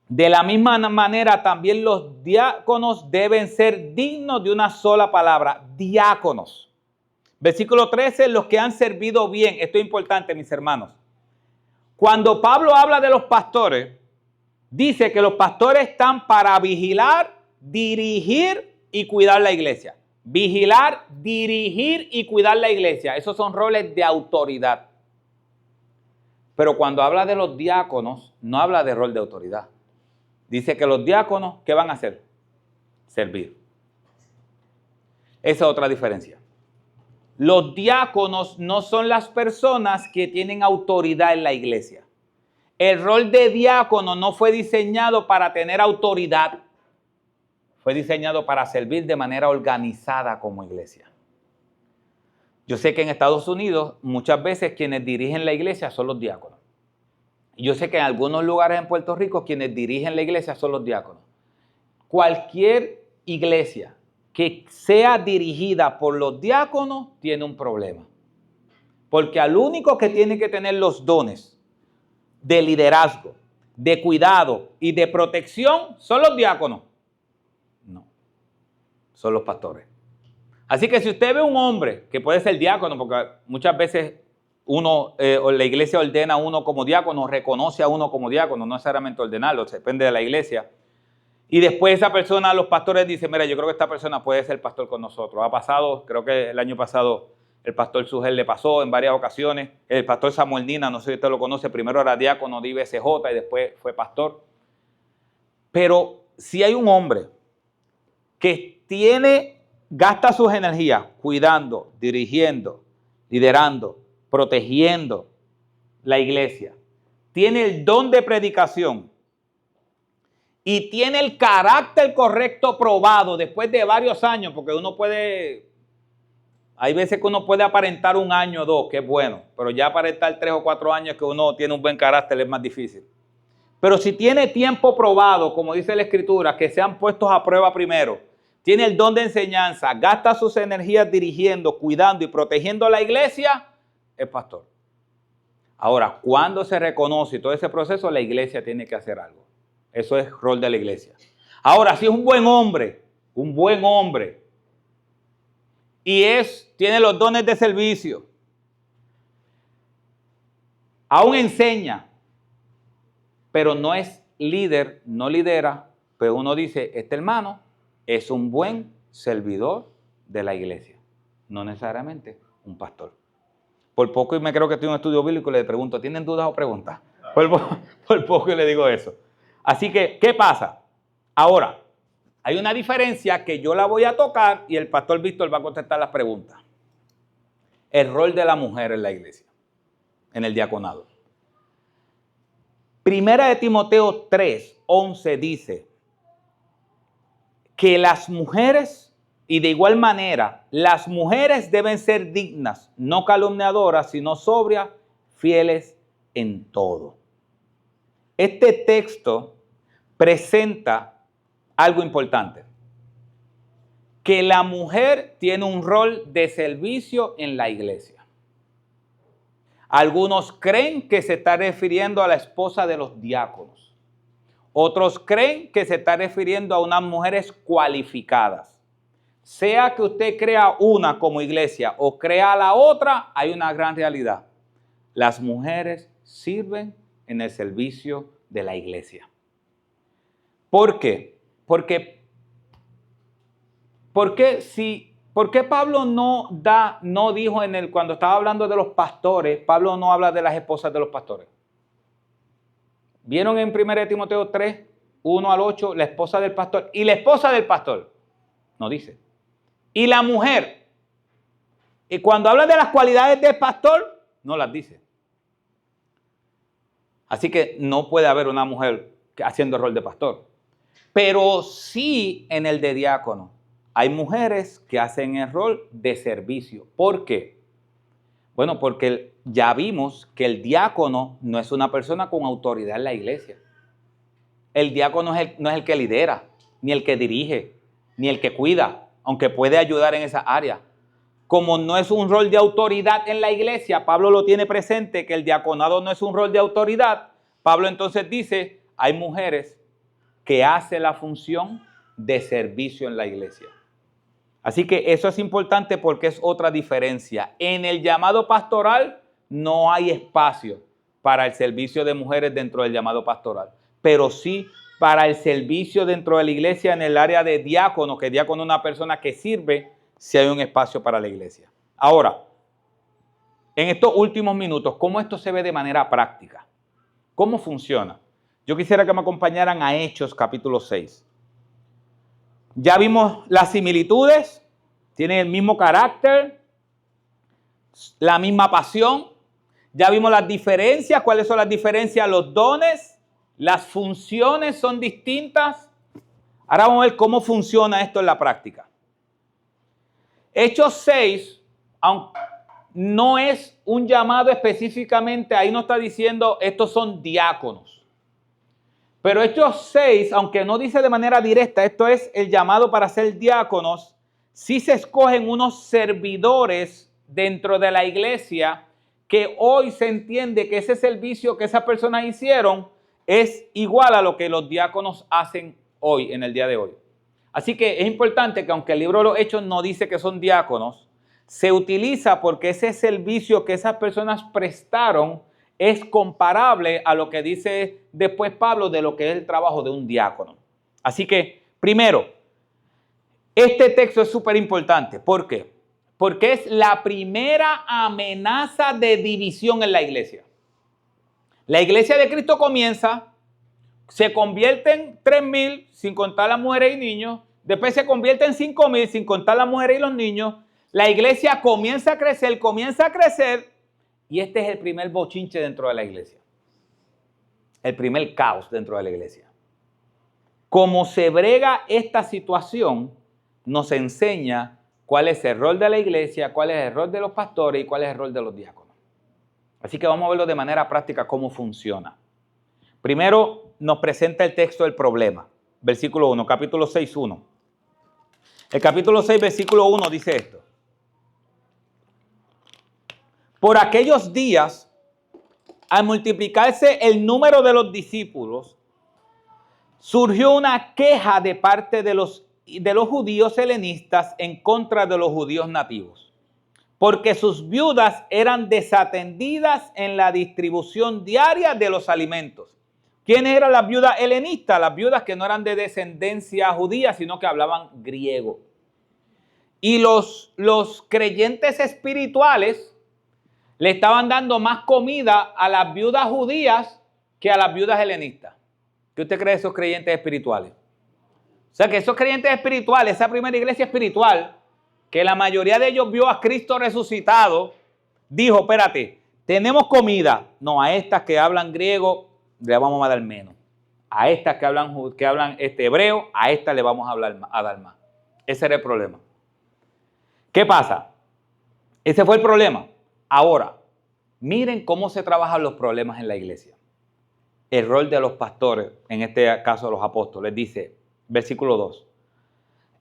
De la misma manera también los diáconos deben ser dignos de una sola palabra, diáconos. Versículo 13, los que han servido bien. Esto es importante, mis hermanos. Cuando Pablo habla de los pastores, dice que los pastores están para vigilar, dirigir y cuidar la iglesia. Vigilar, dirigir y cuidar la iglesia. Esos son roles de autoridad. Pero cuando habla de los diáconos, no habla de rol de autoridad. Dice que los diáconos, ¿qué van a hacer? Servir. Esa es otra diferencia. Los diáconos no son las personas que tienen autoridad en la iglesia. El rol de diácono no fue diseñado para tener autoridad. Fue diseñado para servir de manera organizada como iglesia. Yo sé que en Estados Unidos muchas veces quienes dirigen la iglesia son los diáconos. Y yo sé que en algunos lugares en Puerto Rico quienes dirigen la iglesia son los diáconos. Cualquier iglesia que sea dirigida por los diáconos tiene un problema. Porque al único que tiene que tener los dones de liderazgo, de cuidado y de protección son los diáconos. No, son los pastores. Así que si usted ve un hombre que puede ser diácono, porque muchas veces la iglesia ordena a uno como diácono, reconoce a uno como diácono, no necesariamente ordenarlo, depende de la iglesia. Y después esa persona, los pastores dicen, mira, yo creo que esta persona puede ser pastor con nosotros. Ha pasado, creo que el año pasado, el pastor Sugel le pasó en varias ocasiones. El pastor Samuel Nina, no sé si usted lo conoce, primero era diácono de IBCJ y después fue pastor. Pero si hay un hombre que gasta sus energías cuidando, dirigiendo, liderando, protegiendo la iglesia, tiene el don de predicación y tiene el carácter correcto probado después de varios años, porque hay veces que uno puede aparentar 1 año o 2, que es bueno, pero ya aparentar 3 o 4 años que uno tiene un buen carácter es más difícil. Pero si tiene tiempo probado, como dice la Escritura, que sean puestos a prueba primero, tiene el don de enseñanza, gasta sus energías dirigiendo, cuidando y protegiendo a la iglesia, es pastor. Ahora, cuando se reconoce todo ese proceso, la iglesia tiene que hacer algo. Eso es rol de la iglesia. Ahora, si es un buen hombre, y tiene los dones de servicio, aún enseña, pero no es líder, no lidera, pero uno dice, este hermano es un buen servidor de la iglesia, no necesariamente un pastor. Por poco y me creo que estoy en un estudio bíblico y le pregunto, ¿tienen dudas o preguntas? Por poco y le digo eso. Así que, ¿qué pasa? Ahora, hay una diferencia que yo la voy a tocar y el pastor Víctor va a contestar las preguntas. El rol de la mujer en la iglesia, en el diaconado. Primera de Timoteo 3:11 dice que las mujeres, y de igual manera, las mujeres deben ser dignas, no calumniadoras, sino sobrias, fieles en todo. Este texto presenta algo importante, que la mujer tiene un rol de servicio en la iglesia. Algunos creen que se está refiriendo a la esposa de los diáconos. Otros creen que se está refiriendo a unas mujeres cualificadas. Sea que usted crea una como iglesia o crea la otra, hay una gran realidad. Las mujeres sirven en el servicio de la iglesia. ¿Por qué? ¿Por qué Pablo no dijo cuando estaba hablando de los pastores, Pablo no habla de las esposas de los pastores? ¿Vieron en 1 Timoteo 3, 1 al 8, la esposa del pastor? Y la esposa del pastor, no dice. Y la mujer, y cuando habla de las cualidades del pastor, no las dice. Así que no puede haber una mujer haciendo el rol de pastor. Pero sí en el de diácono. Hay mujeres que hacen el rol de servicio. ¿Por qué? Bueno, porque ya vimos que el diácono no es una persona con autoridad en la iglesia. El diácono no es el que lidera, ni el que dirige, ni el que cuida, aunque puede ayudar en esa área. Como no es un rol de autoridad en la iglesia, Pablo lo tiene presente, que el diaconado no es un rol de autoridad. Pablo entonces dice, hay mujeres que hacen la función de servicio en la iglesia. Así que eso es importante porque es otra diferencia. En el llamado pastoral no hay espacio para el servicio de mujeres dentro del llamado pastoral, pero sí para el servicio dentro de la iglesia en el área de diácono, que diácono es una persona que sirve, si hay un espacio para la iglesia. Ahora, en estos últimos minutos, ¿cómo esto se ve de manera práctica? ¿Cómo funciona? Yo quisiera que me acompañaran a Hechos capítulo 6. Ya vimos las similitudes, tienen el mismo carácter, la misma pasión. Ya vimos las diferencias, cuáles son las diferencias, los dones, las funciones son distintas. Ahora vamos a ver cómo funciona esto en la práctica. Hechos 6, aunque no es un llamado específicamente, ahí no está diciendo estos son diáconos. Pero Hechos 6, aunque no dice de manera directa, esto es el llamado para ser diáconos, sí se escogen unos servidores dentro de la iglesia que hoy se entiende que ese servicio que esas personas hicieron es igual a lo que los diáconos hacen hoy, en el día de hoy. Así que es importante que aunque el libro de los Hechos no dice que son diáconos, se utiliza porque ese servicio que esas personas prestaron es comparable a lo que dice después Pablo de lo que es el trabajo de un diácono. Así que, primero, este texto es súper importante. ¿Por qué? Porque es la primera amenaza de división en la iglesia. La iglesia de Cristo comienza, se convierte en 3,000 sin contar las mujeres y niños, después se convierte en 5,000 sin contar las mujeres y los niños. La iglesia comienza a crecer y este es el primer bochinche dentro de la iglesia. El primer caos dentro de la iglesia. Cómo se brega esta situación nos enseña cuál es el rol de la iglesia, cuál es el rol de los pastores y cuál es el rol de los diáconos. Así que vamos a verlo de manera práctica cómo funciona. Primero nos presenta el texto del problema. Versículo 1, capítulo 6, 1. El capítulo 6, versículo 1 dice esto. Por aquellos días, al multiplicarse el número de los discípulos, surgió una queja de parte de los judíos helenistas en contra de los judíos nativos, porque sus viudas eran desatendidas en la distribución diaria de los alimentos. ¿Quiénes eran las viudas helenistas? Las viudas que no eran de descendencia judía, sino que hablaban griego. Y los creyentes espirituales le estaban dando más comida a las viudas judías que a las viudas helenistas. ¿Qué usted cree de esos creyentes espirituales? O sea que esos creyentes espirituales, esa primera iglesia espiritual, que la mayoría de ellos vio a Cristo resucitado, dijo, espérate, tenemos comida. No, a estas que hablan griego le vamos a dar menos. A estas que hablan hebreo, a estas le vamos a dar más. Ese era el problema. ¿Qué pasa? Ese fue el problema. Ahora, miren cómo se trabajan los problemas en la iglesia. El rol de los pastores, en este caso los apóstoles, dice, versículo 2.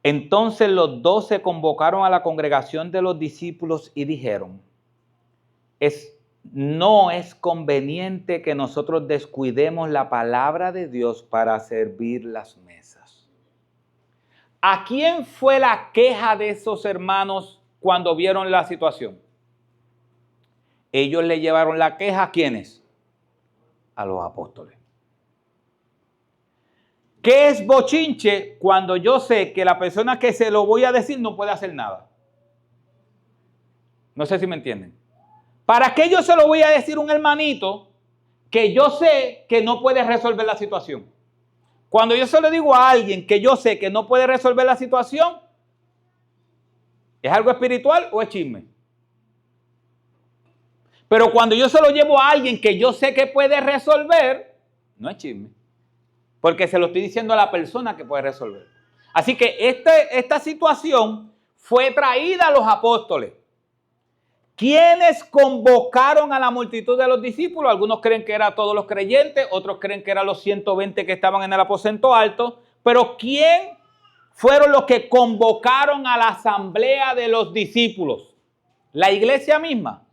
Entonces los 12 convocaron a la congregación de los discípulos y dijeron, no es conveniente que nosotros descuidemos la palabra de Dios para servir las mesas. ¿A quién fue la queja de esos hermanos cuando vieron la situación? Ellos le llevaron la queja ¿a quiénes? A los apóstoles. ¿Qué es bochinche cuando yo sé que la persona que se lo voy a decir no puede hacer nada? No sé si me entienden. ¿Para qué yo se lo voy a decir a un hermanito que yo sé que no puede resolver la situación? Cuando yo se lo digo a alguien que yo sé que no puede resolver la situación, ¿es algo espiritual o es chisme? Pero cuando yo se lo llevo a alguien que yo sé que puede resolver, no es chisme. Porque se lo estoy diciendo a la persona que puede resolver. Así que esta situación fue traída a los apóstoles. ¿Quiénes convocaron a la multitud de los discípulos? Algunos creen que eran todos los creyentes, otros creen que eran los 120 que estaban en el aposento alto. Pero ¿quién fueron los que convocaron a la asamblea de los discípulos? ¿La iglesia misma?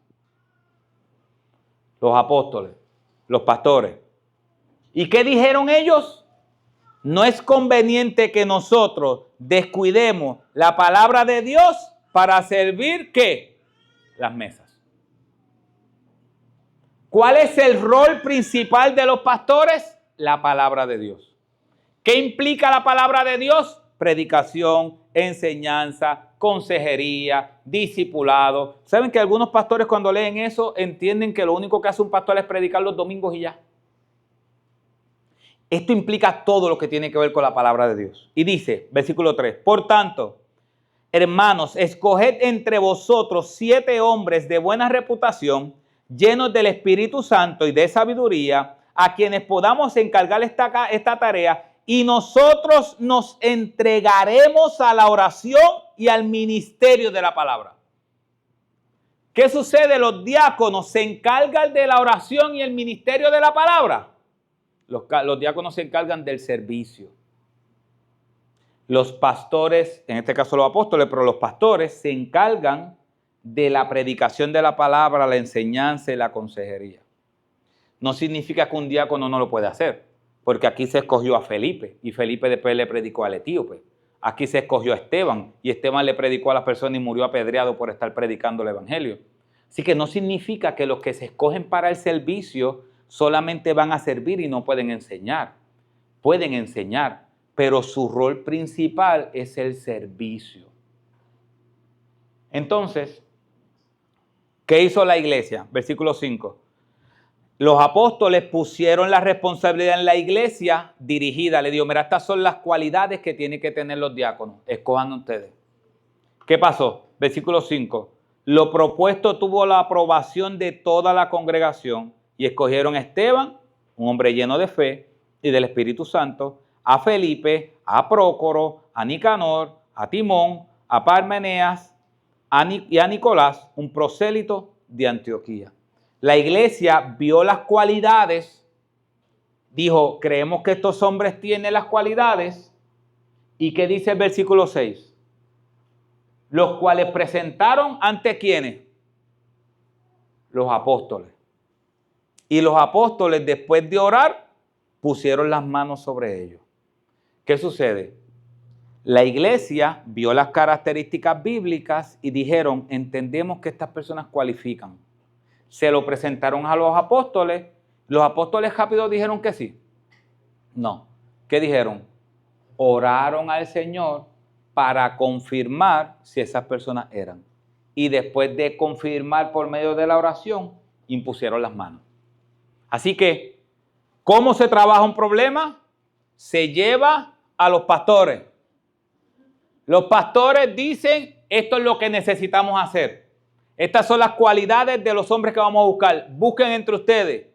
Los apóstoles, los pastores. ¿Y qué dijeron ellos? No es conveniente que nosotros descuidemos la palabra de Dios para servir, ¿qué? Las mesas. ¿Cuál es el rol principal de los pastores? La palabra de Dios. ¿Qué implica la palabra de Dios? Predicación, enseñanza, consejería, discipulado. ¿Saben que algunos pastores cuando leen eso entienden que lo único que hace un pastor es predicar los domingos y ya? Esto implica todo lo que tiene que ver con la palabra de Dios. Y dice, versículo 3, por tanto, hermanos, escoged entre vosotros 7 hombres de buena reputación, llenos del Espíritu Santo y de sabiduría, a quienes podamos encargar esta tarea, y nosotros nos entregaremos a la oración y al ministerio de la palabra. ¿Qué sucede? Los diáconos se encargan de la oración y el ministerio de la palabra. Los diáconos se encargan del servicio. Los pastores, en este caso los apóstoles, pero los pastores se encargan de la predicación de la palabra, la enseñanza y la consejería. No significa que un diácono no lo puede hacer, porque aquí se escogió a Felipe y Felipe después le predicó al etíope. Aquí se escogió a Esteban y Esteban le predicó a las personas y murió apedreado por estar predicando el evangelio. Así que no significa que los que se escogen para el servicio solamente van a servir y no pueden enseñar. Pueden enseñar, pero su rol principal es el servicio. Entonces, ¿qué hizo la iglesia? Versículo 5. Los apóstoles pusieron la responsabilidad en la iglesia dirigida. Le digo, mira, estas son las cualidades que tienen que tener los diáconos. Escojan ustedes. ¿Qué pasó? Versículo 5. Lo propuesto tuvo la aprobación de toda la congregación y escogieron a Esteban, un hombre lleno de fe y del Espíritu Santo, a Felipe, a Prócoro, a Nicanor, a Timón, a Parmeneas y a Nicolás, un prosélito de Antioquía. La iglesia vio las cualidades, dijo, creemos que estos hombres tienen las cualidades. ¿Y qué dice el versículo 6? Los cuales presentaron ante ¿quiénes? Los apóstoles. Y los apóstoles, después de orar, pusieron las manos sobre ellos. ¿Qué sucede? La iglesia vio las características bíblicas y dijeron, entendemos que estas personas cualifican. Se lo presentaron a los apóstoles rápido dijeron que sí. No. ¿Qué dijeron? Oraron al Señor para confirmar si esas personas eran. Y después de confirmar por medio de la oración, impusieron las manos. Así que, ¿cómo se trabaja un problema? Se lleva a los pastores. Los pastores dicen, esto es lo que necesitamos hacer. Estas son las cualidades de los hombres que vamos a buscar. Busquen entre ustedes.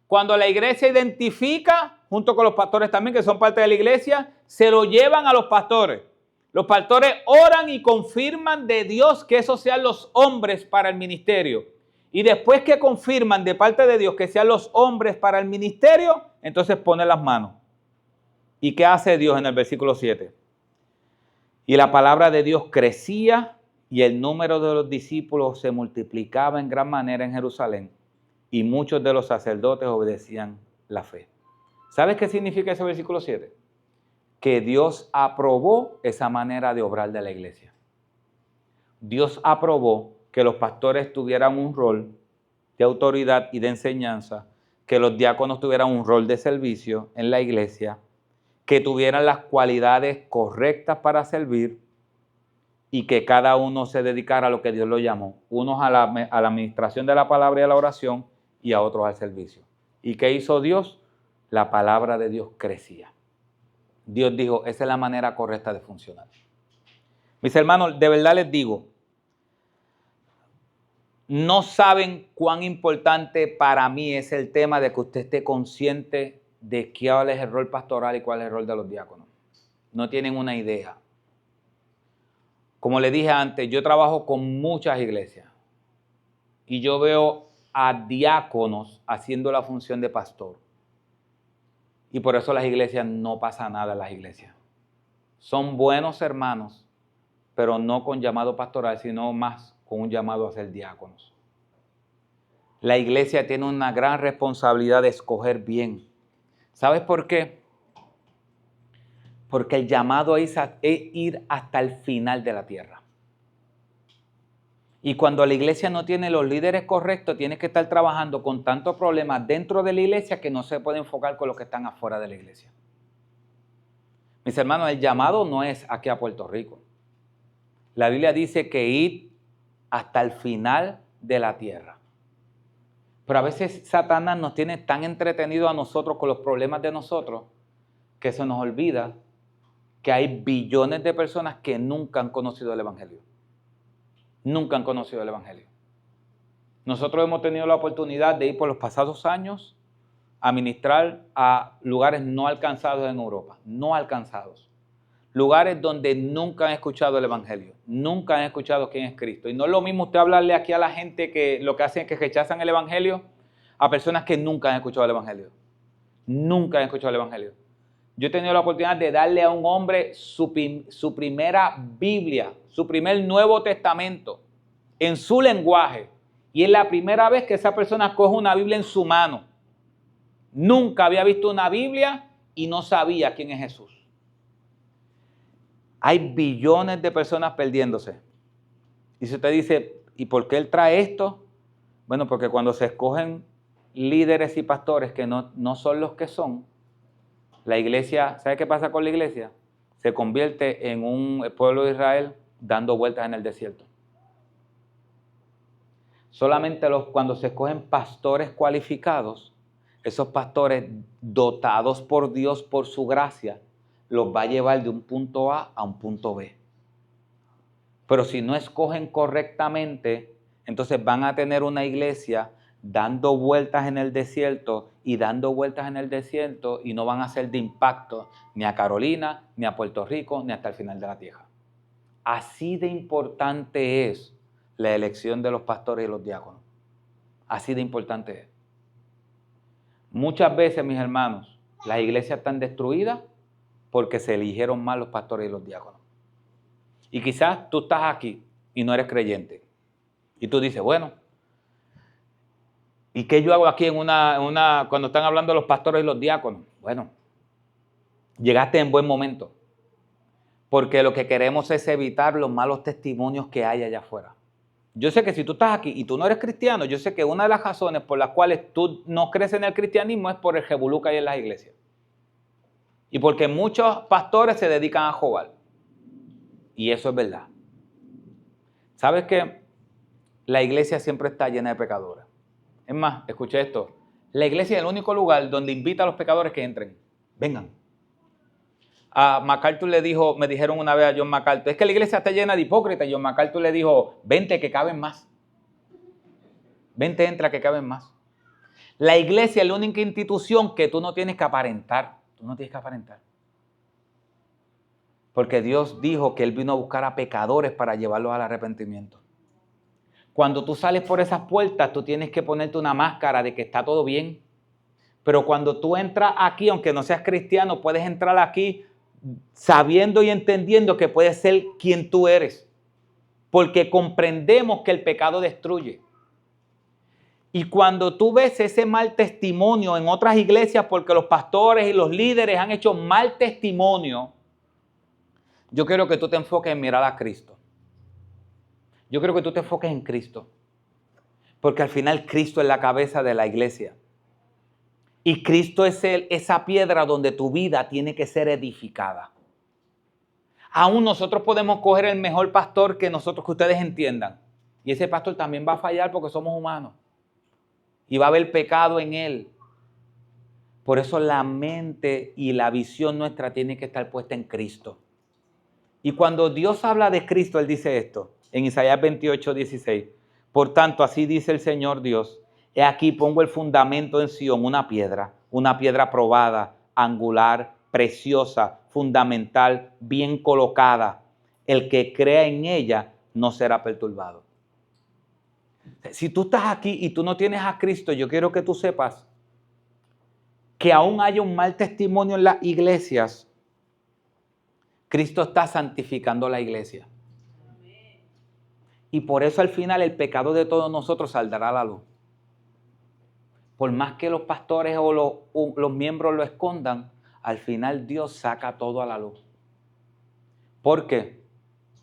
Cuando la iglesia identifica, junto con los pastores también, que son parte de la iglesia, se lo llevan a los pastores. Los pastores oran y confirman de Dios que esos sean los hombres para el ministerio. Y después que confirman de parte de Dios que sean los hombres para el ministerio, entonces ponen las manos. ¿Y qué hace Dios en el versículo 7? Y la palabra de Dios crecía y el número de los discípulos se multiplicaba en gran manera en Jerusalén y muchos de los sacerdotes obedecían la fe. ¿Sabes qué significa ese versículo 7? Que Dios aprobó esa manera de obrar de la iglesia. Dios aprobó que los pastores tuvieran un rol de autoridad y de enseñanza, que los diáconos tuvieran un rol de servicio en la iglesia, que tuvieran las cualidades correctas para servir y que cada uno se dedicara a lo que Dios lo llamó. Unos a la administración de la palabra y a la oración y a otros al servicio. ¿Y qué hizo Dios? La palabra de Dios crecía. Dios dijo, esa es la manera correcta de funcionar. Mis hermanos, de verdad les digo, no saben cuán importante para mí es el tema de que usted esté consciente de cuál es el rol pastoral y cuál es el rol de los diáconos. No tienen una idea. Como les dije antes, yo trabajo con muchas iglesias y yo veo a diáconos haciendo la función de pastor. Y por eso las iglesias no pasa nada en las iglesias. Son buenos hermanos, pero no con llamado pastoral, sino más con un llamado a ser diáconos. La iglesia tiene una gran responsabilidad de escoger bien. ¿Sabes por qué? Porque el llamado es ir hasta el final de la tierra. Y cuando la iglesia no tiene los líderes correctos, tiene que estar trabajando con tantos problemas dentro de la iglesia que no se puede enfocar con los que están afuera de la iglesia. Mis hermanos, el llamado no es aquí a Puerto Rico. La Biblia dice que ir hasta el final de la tierra. Pero a veces Satanás nos tiene tan entretenidos a nosotros con los problemas de nosotros que se nos olvida que hay billones de personas que nunca han conocido el evangelio. Nunca han conocido el evangelio. Nosotros hemos tenido la oportunidad de ir por los pasados años a ministrar a lugares no alcanzados en Europa, no alcanzados. Lugares donde nunca han escuchado el evangelio, nunca han escuchado quién es Cristo. Y no es lo mismo usted hablarle aquí a la gente que lo que hacen es que rechazan el evangelio a personas que nunca han escuchado el evangelio. Nunca han escuchado el evangelio. Yo he tenido la oportunidad de darle a un hombre su primera Biblia, su primer Nuevo Testamento en su lenguaje. Y es la primera vez que esa persona coge una Biblia en su mano. Nunca había visto una Biblia y no sabía quién es Jesús. Hay billones de personas perdiéndose. Y si usted dice, ¿y por qué él trae esto? Bueno, porque cuando se escogen líderes y pastores que no son los que son, la iglesia, ¿sabe qué pasa con la iglesia? Se convierte en un pueblo de Israel dando vueltas en el desierto. Solamente cuando se escogen pastores cualificados, esos pastores dotados por Dios por su gracia, los va a llevar de un punto A a un punto B. Pero si no escogen correctamente, entonces van a tener una iglesia dando vueltas en el desierto y dando vueltas en el desierto y no van a ser de impacto ni a Carolina, ni a Puerto Rico, ni hasta el final de la tierra. Así de importante es la elección de los pastores y los diáconos. Así de importante es. Muchas veces, mis hermanos, las iglesias están destruidas porque se eligieron mal los pastores y los diáconos. Y quizás tú estás aquí y no eres creyente. Y tú dices, bueno, ¿y qué yo hago aquí cuando están hablando de los pastores y los diáconos? Bueno, llegaste en buen momento. Porque lo que queremos es evitar los malos testimonios que hay allá afuera. Yo sé que si tú estás aquí y tú no eres cristiano, yo sé que una de las razones por las cuales tú no crees en el cristianismo es por el revolú que hay en las iglesias. Y porque muchos pastores se dedican a robar. Y eso es verdad. ¿Sabes qué? La iglesia siempre está llena de pecadores. Es más, escuché esto. La iglesia es el único lugar donde invita a los pecadores que entren. Vengan. A MacArthur me dijeron una vez a John MacArthur, es que la iglesia está llena de hipócritas. Y John MacArthur le dijo, vente que caben más. Vente, entra que caben más. La iglesia es la única institución que tú no tienes que aparentar. Tú no tienes que aparentar. Porque Dios dijo que Él vino a buscar a pecadores para llevarlos al arrepentimiento. Cuando tú sales por esas puertas, tú tienes que ponerte una máscara de que está todo bien. Pero cuando tú entras aquí, aunque no seas cristiano, puedes entrar aquí sabiendo y entendiendo que puedes ser quien tú eres. Porque comprendemos que el pecado destruye. Y cuando tú ves ese mal testimonio en otras iglesias, porque los pastores y los líderes han hecho mal testimonio, yo quiero que tú te enfoques en mirar a Cristo. Yo quiero que tú te enfoques en Cristo. Porque al final Cristo es la cabeza de la iglesia. Y Cristo es esa piedra donde tu vida tiene que ser edificada. Aún nosotros podemos coger el mejor pastor que ustedes entiendan. Y ese pastor también va a fallar porque somos humanos. Y va a haber pecado en él. Por eso la mente y la visión nuestra tiene que estar puesta en Cristo. Y cuando Dios habla de Cristo, Él dice esto, en Isaías 28:16. Por tanto, así dice el Señor Dios, he aquí pongo el fundamento en Sión, una piedra probada, angular, preciosa, fundamental, bien colocada. El que crea en ella no será perturbado. Si tú estás aquí y tú no tienes a Cristo, yo quiero que tú sepas que aún haya un mal testimonio en las iglesias, Cristo está santificando la iglesia. Y por eso al final el pecado de todos nosotros saldrá a la luz. Por más que los pastores o los miembros lo escondan, al final Dios saca todo a la luz. ¿Por qué?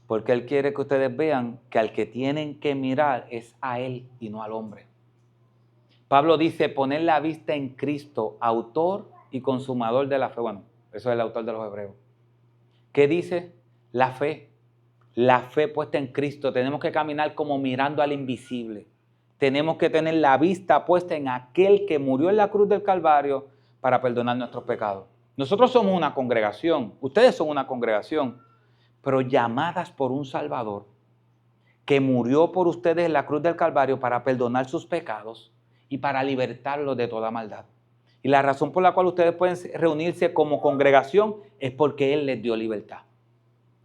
Porque Él quiere que ustedes vean que al que tienen que mirar es a Él y no al hombre. Pablo dice, poner la vista en Cristo, autor y consumador de la fe. Bueno, eso es el autor de los Hebreos. ¿Qué dice? La fe. La fe puesta en Cristo. Tenemos que caminar como mirando al invisible. Tenemos que tener la vista puesta en aquel que murió en la cruz del Calvario para perdonar nuestros pecados. Nosotros somos una congregación, ustedes son una congregación, pero llamadas por un Salvador que murió por ustedes en la cruz del Calvario para perdonar sus pecados y para libertarlos de toda maldad. Y la razón por la cual ustedes pueden reunirse como congregación es porque Él les dio libertad.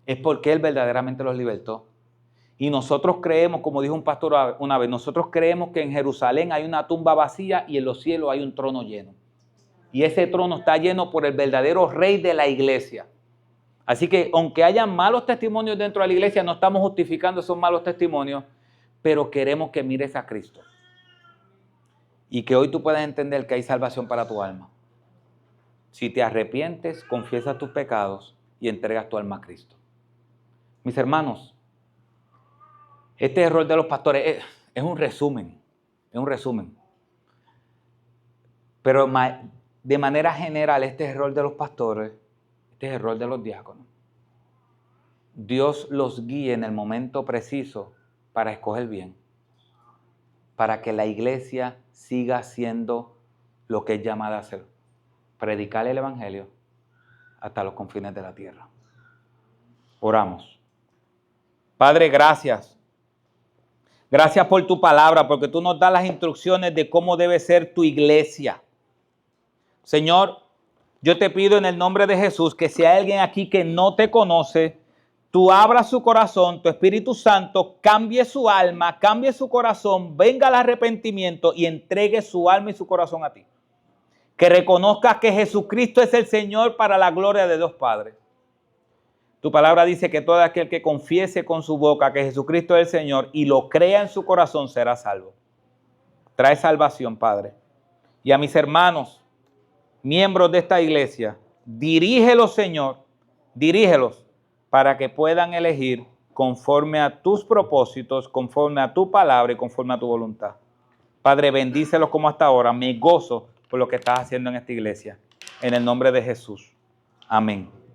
Es porque Él verdaderamente los libertó. Y nosotros creemos, como dijo un pastor una vez, nosotros creemos que en Jerusalén hay una tumba vacía y en los cielos hay un trono lleno. Y ese trono está lleno por el verdadero rey de la iglesia. Así que aunque haya malos testimonios dentro de la iglesia, no estamos justificando esos malos testimonios, pero queremos que mires a Cristo. Y que hoy tú puedas entender que hay salvación para tu alma. Si te arrepientes, confiesas tus pecados y entregas tu alma a Cristo. Mis hermanos, este error de los pastores es un resumen, Pero de manera general, este error de los pastores, este es el error de los diáconos. Dios los guíe en el momento preciso para escoger bien, para que la iglesia siga siendo lo que es llamada a hacer, predicar el evangelio hasta los confines de la tierra. Oramos. Padre, gracias. Gracias por tu palabra, porque tú nos das las instrucciones de cómo debe ser tu iglesia. Señor, yo te pido en el nombre de Jesús que si hay alguien aquí que no te conoce, tú abras su corazón, tu Espíritu Santo cambie su alma, cambie su corazón, venga al arrepentimiento y entregue su alma y su corazón a ti. Que reconozcas que Jesucristo es el Señor para la gloria de Dios Padre. Tu palabra dice que todo aquel que confiese con su boca que Jesucristo es el Señor y lo crea en su corazón será salvo. Trae salvación, Padre. Y a mis hermanos, miembros de esta iglesia, dirígelos, Señor, dirígelos para que puedan elegir conforme a tus propósitos, conforme a tu palabra y conforme a tu voluntad. Padre, bendícelos como hasta ahora. Me gozo por lo que estás haciendo en esta iglesia. En el nombre de Jesús. Amén.